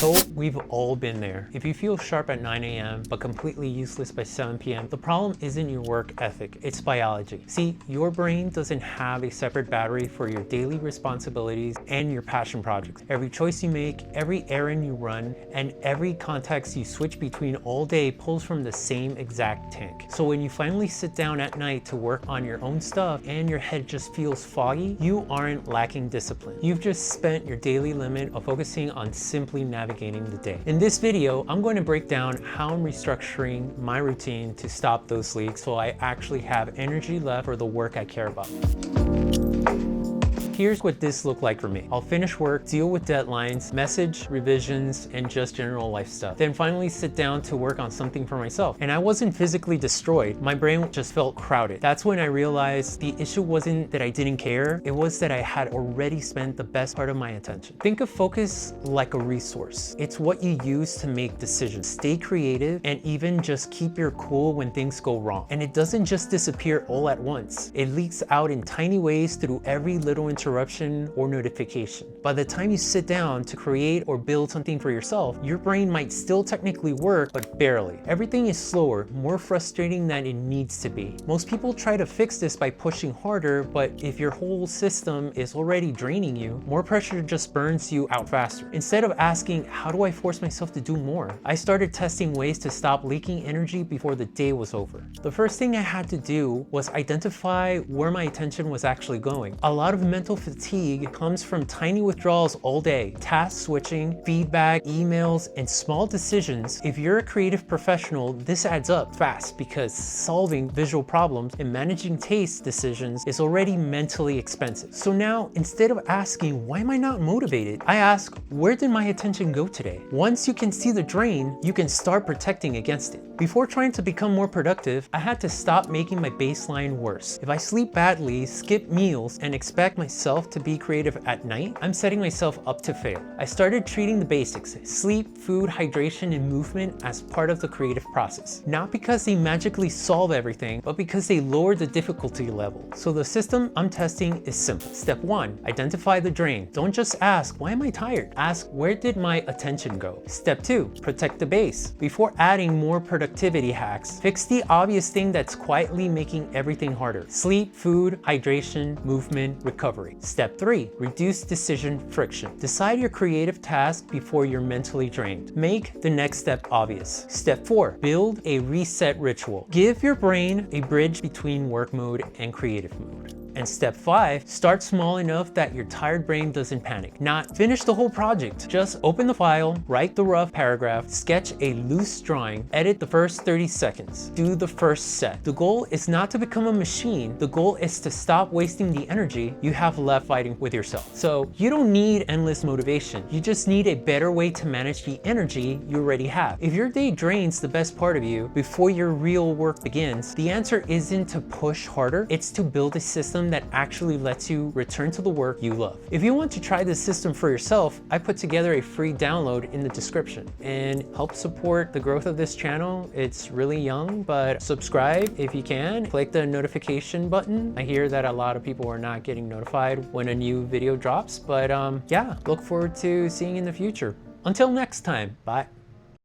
So we've all been there. If you feel sharp at 9 a.m. but completely useless by 7 p.m., the problem isn't your work ethic, it's biology. See, your brain doesn't have a separate battery for your daily responsibilities and your passion projects. Every choice you make, every errand you run, and every context you switch between all day pulls from the same exact tank. So when you finally sit down at night to work on your own stuff and your head just feels foggy, you aren't lacking discipline. You've just spent your daily limit of focusing on simply navigating the day. In this video, I'm going to break down how I'm restructuring my routine to stop those leaks so I actually have energy left for the work I care about. Here's what this looked like for me. I'll finish work, deal with deadlines, message, revisions, and just general life stuff. Then finally sit down to work on something for myself. And I wasn't physically destroyed. My brain just felt crowded. That's when I realized the issue wasn't that I didn't care. It was that I had already spent the best part of my attention. Think of focus like a resource. It's what you use to make decisions. Stay creative and even just keep your cool when things go wrong. And it doesn't just disappear all at once. It leaks out in tiny ways through every little interruption or notification. By the time you sit down to create or build something for yourself, your brain might still technically work, but barely. Everything is slower, more frustrating than it needs to be. Most people try to fix this by pushing harder, but if your whole system is already draining you, more pressure just burns you out faster. Instead of asking, how do I force myself to do more? I started testing ways to stop leaking energy before the day was over. The first thing I had to do was identify where my attention was actually going. A lot of mental fatigue comes from tiny withdrawals all day, task switching, feedback, emails, and small decisions. If you're a creative professional, this adds up fast because solving visual problems and managing taste decisions is already mentally expensive. So now, instead of asking, why am I not motivated? I ask, where did my attention go today? Once you can see the drain, you can start protecting against it. Before trying to become more productive, I had to stop making my baseline worse. If I sleep badly, skip meals, and expect myself to be creative at night, I'm setting myself up to fail. I started treating the basics, sleep, food, hydration, and movement as part of the creative process. Not because they magically solve everything, but because they lower the difficulty level. So the system I'm testing is simple. Step 1, identify the drain. Don't just ask, why am I tired? Ask, where did my attention go? Step 2, protect the base. Before adding more productivity hacks, fix the obvious thing that's quietly making everything harder. Sleep, food, hydration, movement, recovery. Step 3, reduce decision friction. Decide your creative task before you're mentally drained. Make the next step obvious. Step 4, build a reset ritual. Give your brain a bridge between work mode and creative mode. And step 5, start small enough that your tired brain doesn't panic. Not finish the whole project. Just open the file, write the rough paragraph, sketch a loose drawing, edit the first 30 seconds, do the first set. The goal is not to become a machine. The goal is to stop wasting the energy you have left fighting with yourself. So you don't need endless motivation. You just need a better way to manage the energy you already have. If your day drains the best part of you before your real work begins, the answer isn't to push harder. It's to build a system that actually lets you return to the work you love. If you want to try this system for yourself, I put together a free download in the description. And help support the growth of this channel. It's really young, but subscribe if you can. Click the notification button. I hear that a lot of people are not getting notified when a new video drops, but yeah, look forward to seeing you in the future. Until next time, bye.